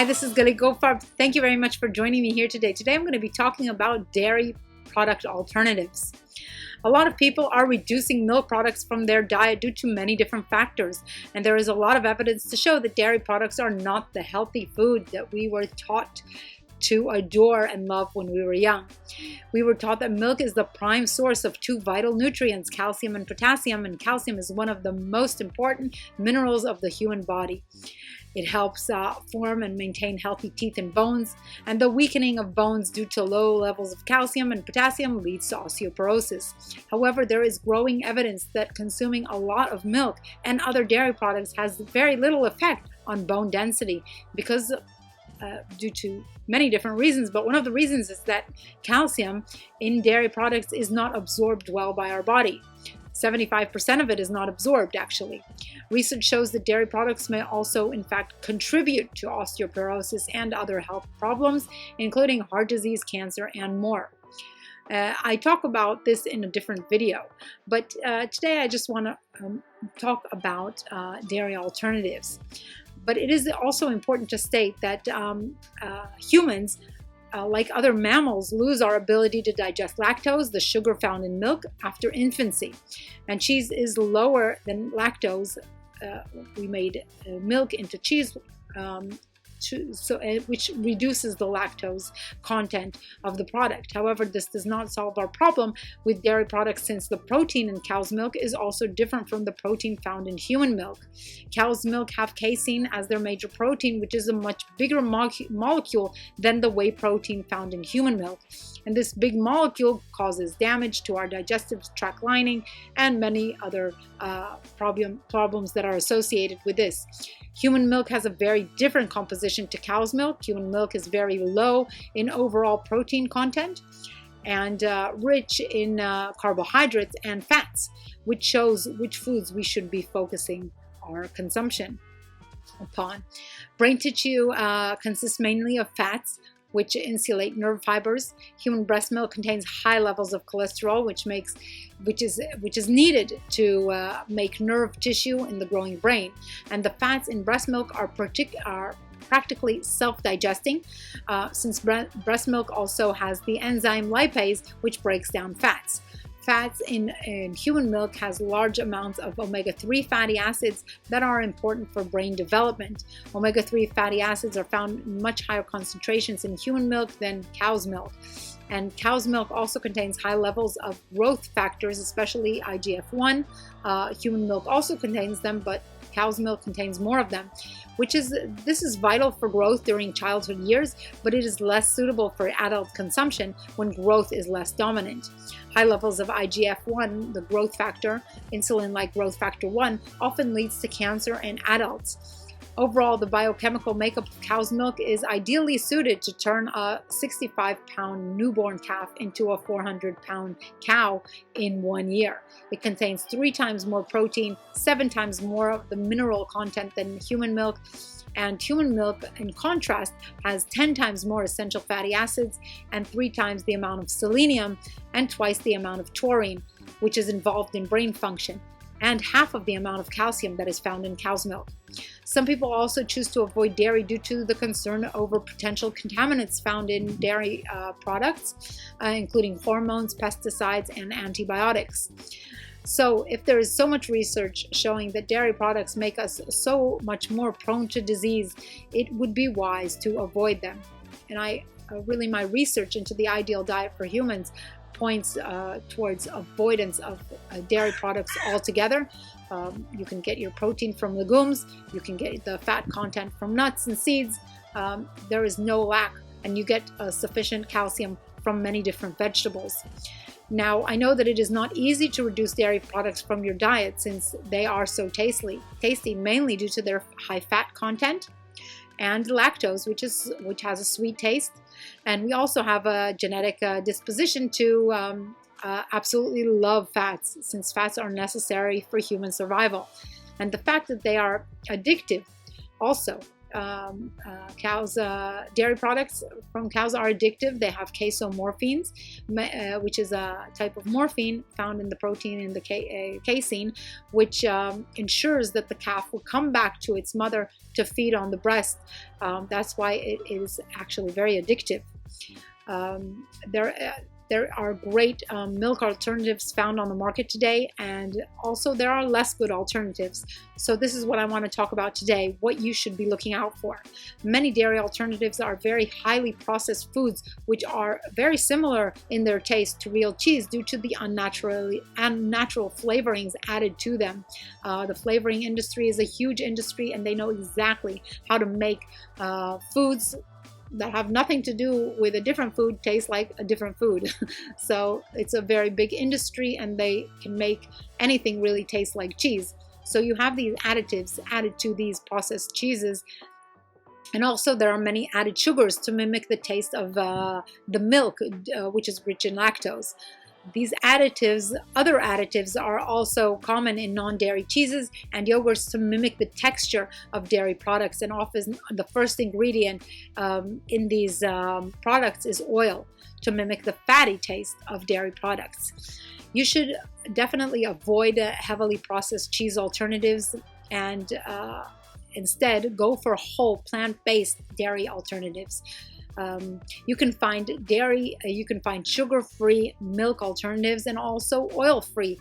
Hi, this is Galit Goldfarb. Thank you very much for joining me here today. Today I'm going to be talking about dairy product alternatives. A lot of people are reducing milk products from their diet due to many different factors, and there is a lot of evidence to show that dairy products are not the healthy food that we were taught to adore and love when we were young. We were taught that milk is the prime source of two vital nutrients, calcium and potassium, and calcium is one of the most important minerals of the human body. It helps form and maintain healthy teeth and bones, and the weakening of bones due to low levels of calcium and potassium leads to osteoporosis. However, there is growing evidence that consuming a lot of milk and other dairy products has very little effect on bone density because due to many different reasons, but one of the reasons is that calcium in dairy products is not absorbed well by our body. 75% of it is not absorbed, actually. Research shows that dairy products may also, in fact, contribute to osteoporosis and other health problems, including heart disease, cancer, and more. I talk about this in a different video, but today I just want to talk about dairy alternatives. But it is also important to state that humans, like other mammals, lose our ability to digest lactose, the sugar found in milk, after infancy. And cheese is lower than lactose. We made milk into cheese, which reduces the lactose content of the product. However, this does not solve our problem with dairy products, since the protein in cow's milk is also different from the protein found in human milk. Cow's milk have casein as their major protein, which is a much bigger molecule than the whey protein found in human milk. And this big molecule causes damage to our digestive tract lining and many other problems that are associated with this. Human milk has a very different composition to cow's milk. Human milk is very low in overall protein content and rich in carbohydrates and fats, which shows which foods we should be focusing our consumption upon. Brain tissue consists mainly of fats, which insulate nerve fibers. Human breast milk contains high levels of cholesterol, which is needed to make nerve tissue in the growing brain. And the fats in breast milk are practically self-digesting, since breast milk also has the enzyme lipase, which breaks down fats. Fats in human milk has large amounts of omega-3 fatty acids that are important for brain development. Omega-3 fatty acids are found in much higher concentrations in human milk than cow's milk. And cow's milk also contains high levels of growth factors, especially IGF-1. Human milk also contains them, but cow's milk contains more of them, this is vital for growth during childhood years, but it is less suitable for adult consumption when growth is less dominant. High levels of IGF-1, the growth factor, insulin-like growth factor 1, often leads to cancer in adults. Overall, the biochemical makeup of cow's milk is ideally suited to turn a 65-pound newborn calf into a 400-pound cow in 1 year. It contains 3 times more protein, 7 times more of the mineral content than human milk, and human milk, in contrast, has 10 times more essential fatty acids and 3 times the amount of selenium and twice the amount of taurine, which is involved in brain function, and half of the amount of calcium that is found in cow's milk. Some people also choose to avoid dairy due to the concern over potential contaminants found in dairy products, including hormones, pesticides, and antibiotics. So if there is so much research showing that dairy products make us so much more prone to disease, it would be wise to avoid them. And really my research into the ideal diet for humans points towards avoidance of dairy products altogether. You can get your protein from legumes, you can get the fat content from nuts and seeds. There is no lack, and you get sufficient calcium from many different vegetables. Now, I know that it is not easy to reduce dairy products from your diet since they are so tasty, mainly due to their high fat content and lactose, which has a sweet taste. And we also have a genetic disposition to absolutely love fats, since fats are necessary for human survival. And the fact that they are addictive also Cows, dairy products from cows are addictive. They have casomorphines, which is a type of morphine found in the protein in the casein, which ensures that the calf will come back to its mother to feed on the breast. That's why it is actually very addictive. There are great milk alternatives found on the market today, and also there are less good alternatives. So this is what I want to talk about today, what you should be looking out for. Many dairy alternatives are very highly processed foods, which are very similar in their taste to real cheese due to the unnatural flavorings added to them. The flavoring industry is a huge industry, and they know exactly how to make foods that have nothing to do with a different food taste like a different food. So it's a very big industry, and they can make anything really taste like cheese. So you have these additives added to these processed cheeses, and also there are many added sugars to mimic the taste of the milk, which is rich in lactose. These additives, other additives, are also common in non-dairy cheeses and yogurts to mimic the texture of dairy products. And often the first ingredient in these products is oil to mimic the fatty taste of dairy products. You should definitely avoid heavily processed cheese alternatives and instead go for whole plant-based dairy alternatives. You can find sugar-free milk alternatives and also oil-free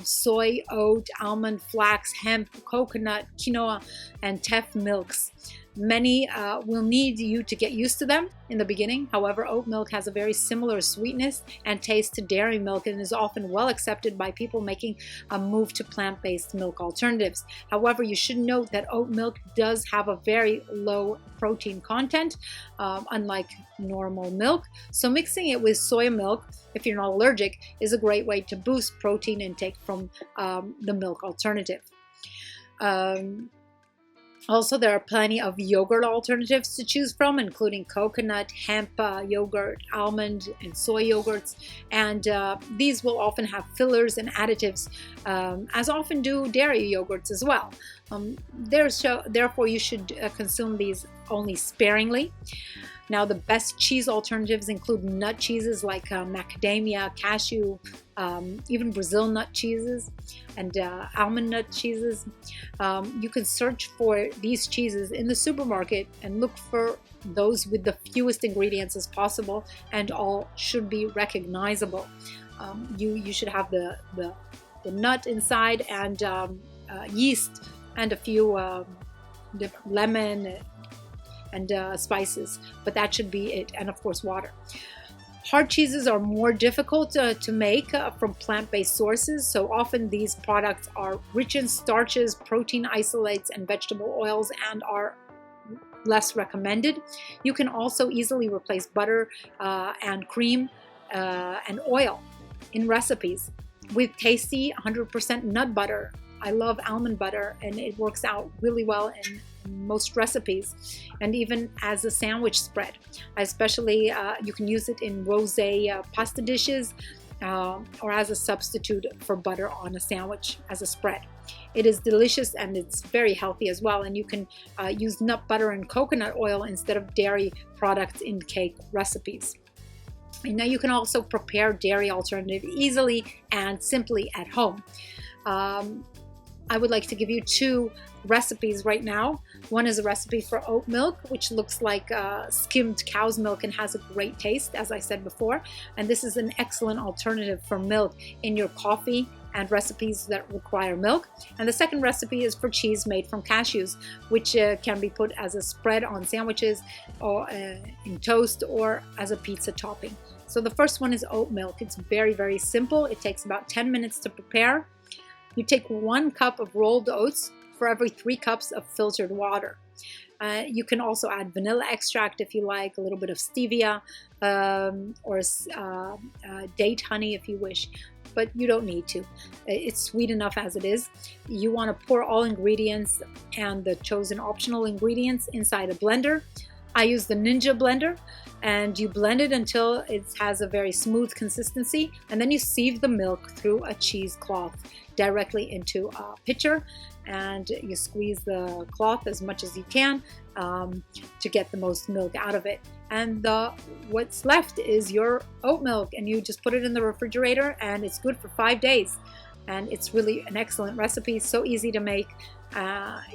soy, oat, almond, flax, hemp, coconut, quinoa, and teff milks. Many will need you to get used to them in the beginning. However, oat milk has a very similar sweetness and taste to dairy milk and is often well accepted by people making a move to plant-based milk alternatives. However, you should note that oat milk does have a very low protein content, unlike normal milk. So mixing it with soy milk, if you're not allergic, is a great way to boost protein intake from the milk alternative. Also, there are plenty of yogurt alternatives to choose from, including coconut, hemp yogurt, almond, and soy yogurts. And these will often have fillers and additives, as often do dairy yogurts as well. Therefore, you should consume these only sparingly. Now, the best cheese alternatives include nut cheeses like macadamia, cashew, even Brazil nut cheeses, and almond nut cheeses. You can search for these cheeses in the supermarket and look for those with the fewest ingredients as possible, and all should be recognizable. You should have the nut inside and yeast and a few lemon and spices, but that should be it, and of course water. Hard cheeses are more difficult to make from plant-based sources, so often these products are rich in starches, protein isolates, and vegetable oils, and are less recommended. You can also easily replace butter and cream and oil in recipes with tasty 100% nut butter. I love almond butter, and it works out really well in most recipes, and even as a sandwich spread. Especially you can use it in rosé pasta dishes or as a substitute for butter on a sandwich as a spread. It is delicious and it's very healthy as well, and you can use nut butter and coconut oil instead of dairy products in cake recipes. And now you can also prepare dairy alternative easily and simply at home. I would like to give you two recipes right now. One is a recipe for oat milk, which looks like skimmed cow's milk and has a great taste, as I said before. And this is an excellent alternative for milk in your coffee and recipes that require milk. And the second recipe is for cheese made from cashews, which can be put as a spread on sandwiches or in toast or as a pizza topping. So the first one is oat milk. It's very, very simple. It takes about 10 minutes to prepare. You take 1 cup of rolled oats for every 3 cups of filtered water. You can also add vanilla extract if you like, a little bit of stevia, or date honey if you wish, but you don't need to. It's sweet enough as it is. You want to pour all ingredients and the chosen optional ingredients inside a blender. I use the Ninja blender, and you blend it until it has a very smooth consistency, and then you sieve the milk through a cheesecloth directly into a pitcher, and you squeeze the cloth as much as you can to get the most milk out of it. And what's left is your oat milk, and you just put it in the refrigerator, and it's good for 5 days. And it's really an excellent recipe, so easy to make.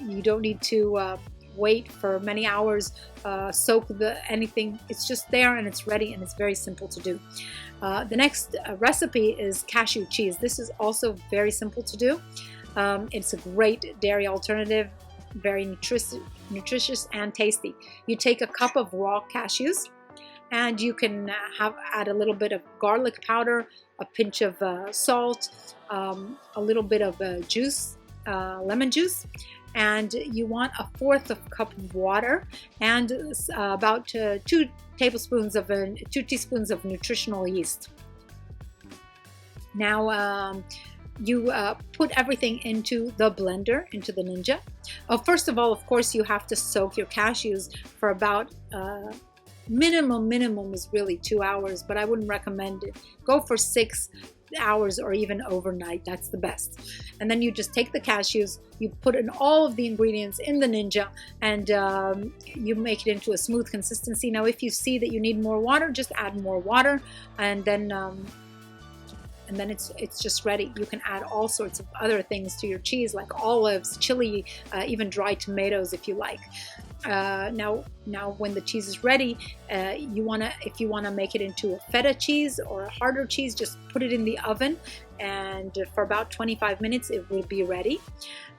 You don't need to wait for many hours, soak anything. It's just there and it's ready, and it's very simple to do. The next recipe is cashew cheese. This is also very simple to do. It's a great dairy alternative, very nutritious and tasty. You take a cup of raw cashews, and you can add a little bit of garlic powder, a pinch of salt, a little bit of juice, lemon juice, and you want a 1/4 of a cup of water, and about 2 teaspoons of nutritional yeast. Now you put everything into the blender, into the Ninja. First of all, of course, you have to soak your cashews for about minimum is really 2 hours, but I wouldn't recommend it. Go for 6 hours or even overnight. That's the best. And then you just take the cashews, you put in all of the ingredients in the Ninja, and you make it into a smooth consistency. Now, if you see that you need more water, just add more water, and then it's just ready. You can add all sorts of other things to your cheese, like olives, chili, even dried tomatoes if you like. Now when the cheese is ready, if you wanna make it into a feta cheese or a harder cheese, just put it in the oven, and for about 25 minutes it will be ready.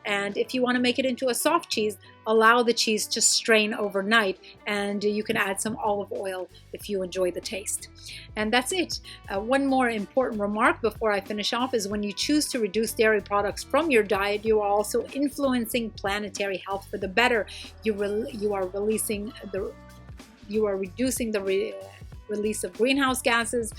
And if you want to make it into a soft cheese, allow the cheese to strain overnight, and you can add some olive oil if you enjoy the taste. And that's it. One more important remark before I finish off is when you choose to reduce dairy products from your diet, you are also influencing planetary health for the better. You are reducing the release of greenhouse gases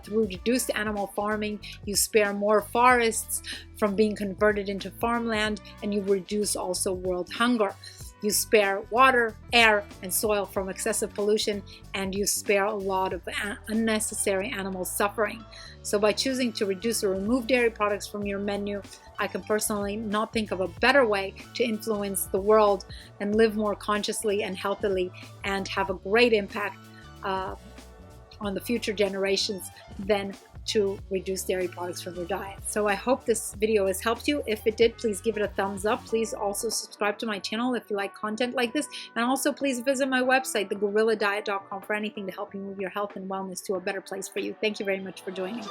through reduced animal farming. You spare more forests from being converted into farmland, and you reduce also world hunger. You spare water, air, and soil from excessive pollution, and you spare a lot of unnecessary animal suffering. So by choosing to reduce or remove dairy products from your menu, I can personally not think of a better way to influence the world and live more consciously and healthily and have a great impact on the future generations than to reduce dairy products from your diet. So I hope this video has helped you. If it did, please give it a thumbs up. Please also subscribe to my channel if you like content like this. And also please visit my website, thegorilladiet.com, for anything to help you move your health and wellness to a better place for you. Thank you very much for joining.